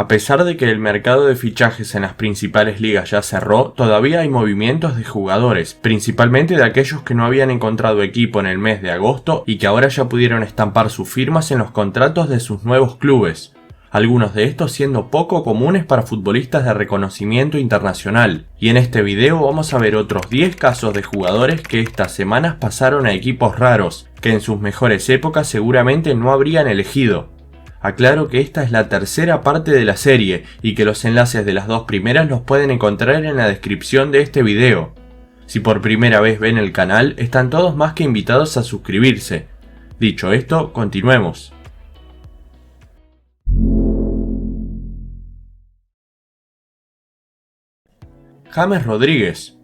A pesar de que el mercado de fichajes en las principales ligas ya cerró, todavía hay movimientos de jugadores, principalmente de aquellos que no habían encontrado equipo en el mes de agosto y que ahora ya pudieron estampar sus firmas en los contratos de sus nuevos clubes. Algunos de estos siendo poco comunes para futbolistas de reconocimiento internacional. Y en este video vamos a ver otros 10 casos de jugadores que estas semanas pasaron a equipos raros, que en sus mejores épocas seguramente no habrían elegido. Aclaro que esta es la tercera parte de la serie y que los enlaces de las dos primeras los pueden encontrar en la descripción de este video. Si por primera vez ven el canal, están todos más que invitados a suscribirse. Dicho esto, continuemos. James Rodríguez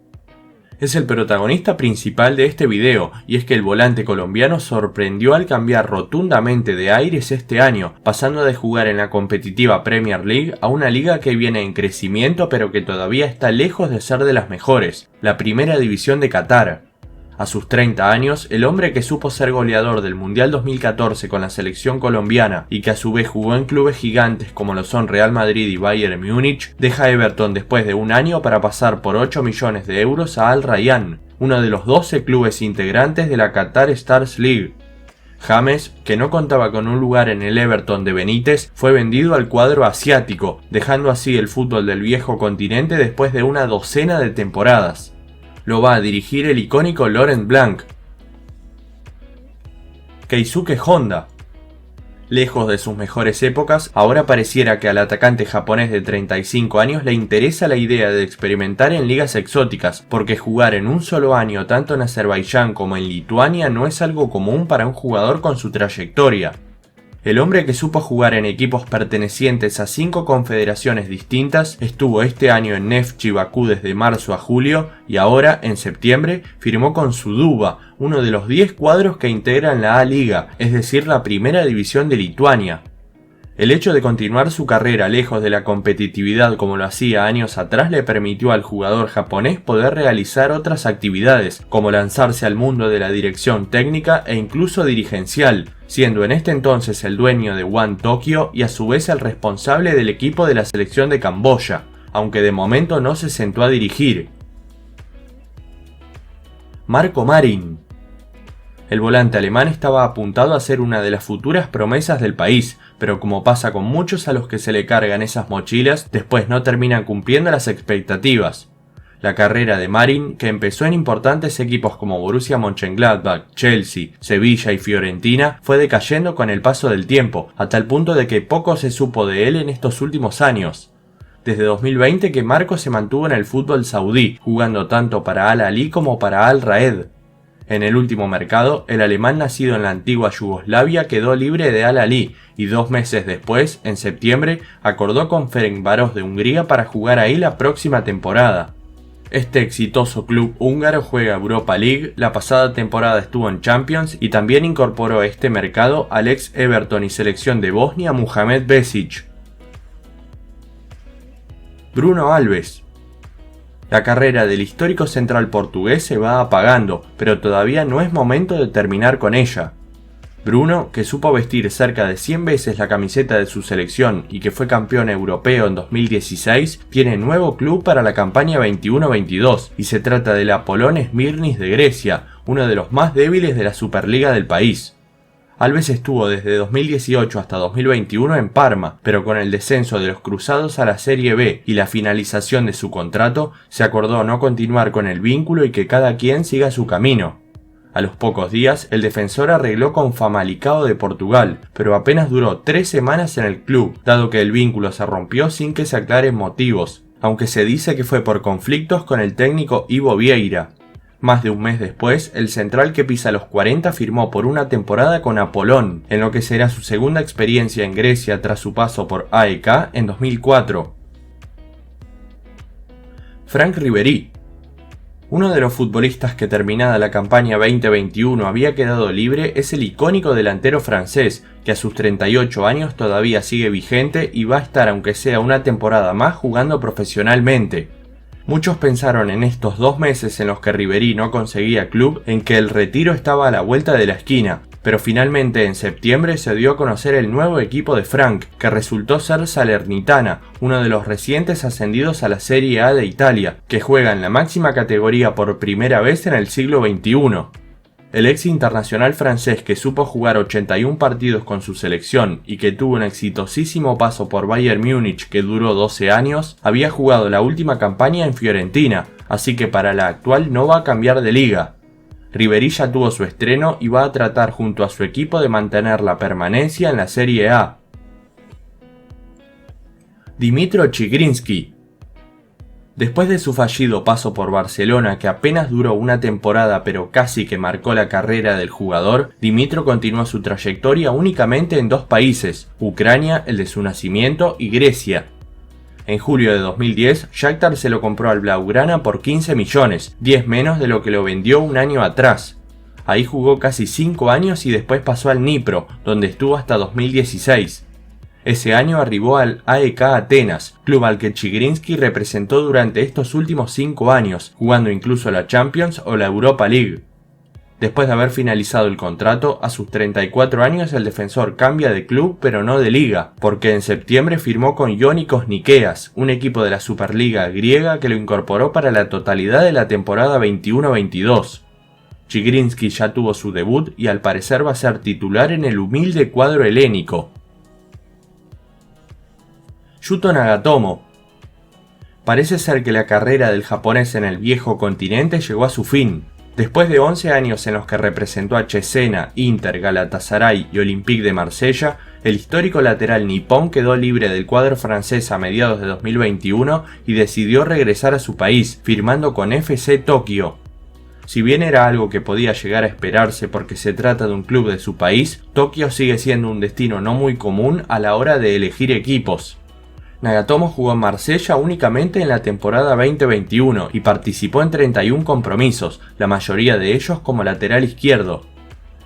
es el protagonista principal de este video, y es que el volante colombiano sorprendió al cambiar rotundamente de aires este año, pasando de jugar en la competitiva Premier League a una liga que viene en crecimiento pero que todavía está lejos de ser de las mejores, la primera división de Qatar. A sus 30 años, el hombre que supo ser goleador del Mundial 2014 con la selección colombiana y que a su vez jugó en clubes gigantes como lo son Real Madrid y Bayern Múnich, deja Everton después de un año para pasar por 8 millones de euros a Al Rayyan, uno de los 12 clubes integrantes de la Qatar Stars League. James, que no contaba con un lugar en el Everton de Benítez, fue vendido al cuadro asiático, dejando así el fútbol del viejo continente después de una docena de temporadas. Lo va a dirigir el icónico Laurent Blanc. Keisuke Honda. Lejos de sus mejores épocas, ahora pareciera que al atacante japonés de 35 años le interesa la idea de experimentar en ligas exóticas, porque jugar en un solo año tanto en Azerbaiyán como en Lituania no es algo común para un jugador con su trayectoria. El hombre que supo jugar en equipos pertenecientes a 5 confederaciones distintas estuvo este año en Neftchi Bakú desde marzo a julio y ahora, en septiembre, firmó con Sūduva, uno de los 10 cuadros que integran la A-Liga, es decir, la primera división de Lituania. El hecho de continuar su carrera lejos de la competitividad como lo hacía años atrás le permitió al jugador japonés poder realizar otras actividades, como lanzarse al mundo de la dirección técnica e incluso dirigencial, siendo en este entonces el dueño de One Tokyo y a su vez el responsable del equipo de la selección de Camboya, aunque de momento no se sentó a dirigir. Marco Marin. El volante alemán estaba apuntado a ser una de las futuras promesas del país, pero como pasa con muchos a los que se le cargan esas mochilas, después no terminan cumpliendo las expectativas. La carrera de Marin, que empezó en importantes equipos como Borussia Mönchengladbach, Chelsea, Sevilla y Fiorentina, fue decayendo con el paso del tiempo, a tal punto de que poco se supo de él en estos últimos años. Desde 2020 que Marco se mantuvo en el fútbol saudí, jugando tanto para Al Ahly como para Al Raed. En el último mercado, el alemán nacido en la antigua Yugoslavia quedó libre de Al Ahly y 2 meses después, en septiembre, acordó con Ferencváros de Hungría para jugar ahí la próxima temporada. Este exitoso club húngaro juega Europa League, la pasada temporada estuvo en Champions y también incorporó a este mercado al ex Everton y selección de Bosnia Muhamed Besic. Bruno Alves. La carrera del histórico central portugués se va apagando, pero todavía no es momento de terminar con ella. Bruno, que supo vestir cerca de 100 veces la camiseta de su selección y que fue campeón europeo en 2016, tiene nuevo club para la campaña 21-22 y se trata del Apollon Smirnis de Grecia, uno de los más débiles de la Superliga del país. Alves estuvo desde 2018 hasta 2021 en Parma, pero con el descenso de los cruzados a la Serie B y la finalización de su contrato, se acordó no continuar con el vínculo y que cada quien siga su camino. A los pocos días, el defensor arregló con Famalicão de Portugal, pero apenas duró 3 semanas en el club, dado que el vínculo se rompió sin que se aclaren motivos, aunque se dice que fue por conflictos con el técnico Ivo Vieira. Más de un mes después, el central que pisa los 40 firmó por una temporada con Apollon, en lo que será su segunda experiencia en Grecia tras su paso por AEK en 2004. Franck Ribéry. Uno de los futbolistas que terminada la campaña 2021 había quedado libre es el icónico delantero francés, que a sus 38 años todavía sigue vigente y va a estar aunque sea una temporada más jugando profesionalmente. Muchos pensaron en estos 2 meses en los que Ribéry no conseguía club en que el retiro estaba a la vuelta de la esquina, pero finalmente en septiembre se dio a conocer el nuevo equipo de Frank, que resultó ser Salernitana, uno de los recientes ascendidos a la Serie A de Italia, que juega en la máxima categoría por primera vez en el siglo XXI. El ex internacional francés, que supo jugar 81 partidos con su selección y que tuvo un exitosísimo paso por Bayern Múnich que duró 12 años, había jugado la última campaña en Fiorentina, así que para la actual no va a cambiar de liga. Ribéry ya tuvo su estreno y va a tratar junto a su equipo de mantener la permanencia en la Serie A. Dmytro Chigrinsky. Después de su fallido paso por Barcelona, que apenas duró una temporada pero casi que marcó la carrera del jugador, Dmytro continuó su trayectoria únicamente en dos países, Ucrania, el de su nacimiento, y Grecia. En julio de 2010, Shakhtar se lo compró al Blaugrana por 15 millones, 10 menos de lo que lo vendió un año atrás. Ahí jugó casi 5 años y después pasó al Dnipro, donde estuvo hasta 2016. Ese año arribó al AEK Atenas, club al que Chigrinsky representó durante estos últimos 5 años, jugando incluso la Champions o la Europa League. Después de haber finalizado el contrato, a sus 34 años el defensor cambia de club pero no de liga, porque en septiembre firmó con Ionikos Nikeas, un equipo de la Superliga griega que lo incorporó para la totalidad de la temporada 21-22. Chigrinsky ya tuvo su debut y al parecer va a ser titular en el humilde cuadro helénico. Yuto Nagatomo. Parece ser que la carrera del japonés en el viejo continente llegó a su fin. Después de 11 años en los que representó a Cesena, Inter, Galatasaray y Olympique de Marsella, el histórico lateral nipón quedó libre del cuadro francés a mediados de 2021 y decidió regresar a su país, firmando con FC Tokio. Si bien era algo que podía llegar a esperarse porque se trata de un club de su país, Tokio sigue siendo un destino no muy común a la hora de elegir equipos. Nagatomo jugó en Marsella únicamente en la temporada 2021 y participó en 31 compromisos, la mayoría de ellos como lateral izquierdo.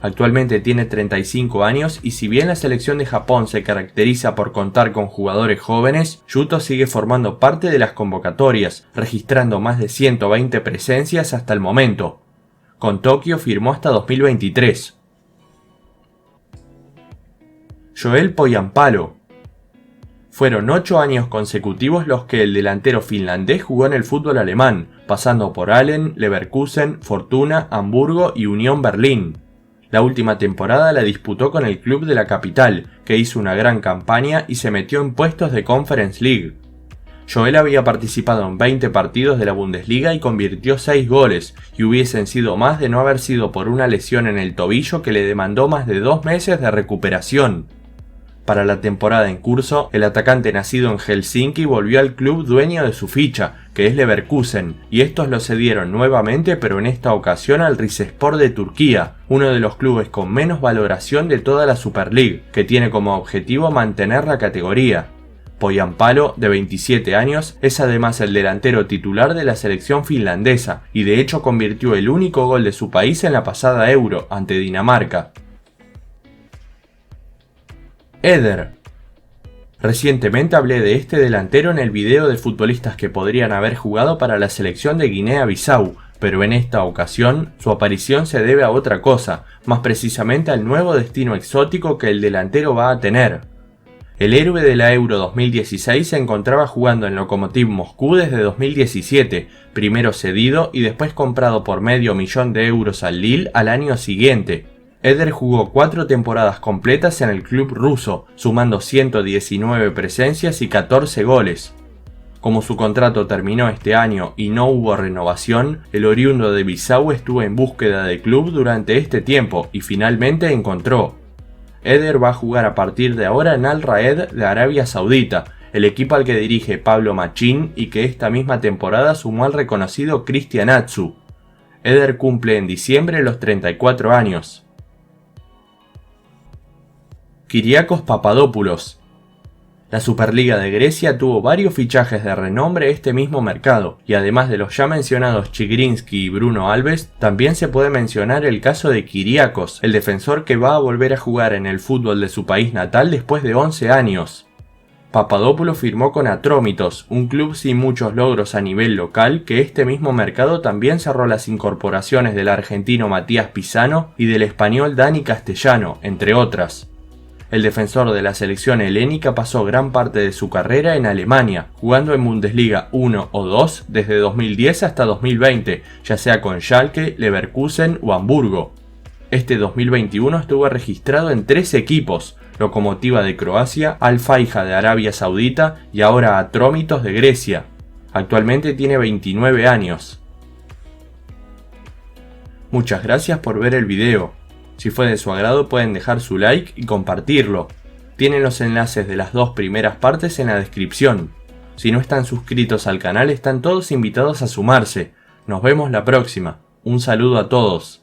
Actualmente tiene 35 años y si bien la selección de Japón se caracteriza por contar con jugadores jóvenes, Yuto sigue formando parte de las convocatorias, registrando más de 120 presencias hasta el momento. Con Tokio firmó hasta 2023. Joel Poyampalo. Fueron 8 años consecutivos los que el delantero finlandés jugó en el fútbol alemán, pasando por Allen, Leverkusen, Fortuna, Hamburgo y Unión Berlín. La última temporada la disputó con el club de la capital, que hizo una gran campaña y se metió en puestos de Conference League. Joel había participado en 20 partidos de la Bundesliga y convirtió 6 goles, y hubiesen sido más de no haber sido por una lesión en el tobillo que le demandó más de 2 meses de recuperación. Para la temporada en curso, el atacante nacido en Helsinki volvió al club dueño de su ficha, que es Leverkusen, y estos lo cedieron nuevamente pero en esta ocasión al Rizespor de Turquía, uno de los clubes con menos valoración de toda la Super League, que tiene como objetivo mantener la categoría. Poyampalo, de 27 años, es además el delantero titular de la selección finlandesa, y de hecho convirtió el único gol de su país en la pasada Euro, ante Dinamarca. Eder. Recientemente hablé de este delantero en el video de futbolistas que podrían haber jugado para la selección de Guinea-Bissau, pero en esta ocasión su aparición se debe a otra cosa, más precisamente al nuevo destino exótico que el delantero va a tener. El héroe de la Euro 2016 se encontraba jugando en Lokomotiv Moscú desde 2017, primero cedido y después comprado por €500,000 al Lille al año siguiente. Eder jugó 4 temporadas completas en el club ruso, sumando 119 presencias y 14 goles. Como su contrato terminó este año y no hubo renovación, el oriundo de Bissau estuvo en búsqueda de club durante este tiempo y finalmente encontró. Eder va a jugar a partir de ahora en Al Raed de Arabia Saudita, el equipo al que dirige Pablo Machin y que esta misma temporada sumó al reconocido Christian Atsu. Eder cumple en diciembre los 34 años. Kyriakos Papadopoulos. La Superliga de Grecia tuvo varios fichajes de renombre este mismo mercado, y además de los ya mencionados Chigrinsky y Bruno Alves, también se puede mencionar el caso de Kyriakos, el defensor que va a volver a jugar en el fútbol de su país natal después de 11 años. Papadopoulos firmó con Atromitos, un club sin muchos logros a nivel local, que este mismo mercado también cerró las incorporaciones del argentino Matías Pisano y del español Dani Castellano, entre otras. El defensor de la selección helénica pasó gran parte de su carrera en Alemania, jugando en Bundesliga 1 o 2 desde 2010 hasta 2020, ya sea con Schalke, Leverkusen o Hamburgo. Este 2021 estuvo registrado en 3 equipos: Lokomotiva de Croacia, Al-Faiha de Arabia Saudita y ahora Atromitos de Grecia. Actualmente tiene 29 años. Muchas gracias por ver el video. Si fue de su agrado pueden dejar su like y compartirlo. Tienen los enlaces de las 2 primeras partes en la descripción. Si no están suscritos al canal están todos invitados a sumarse. Nos vemos la próxima. Un saludo a todos.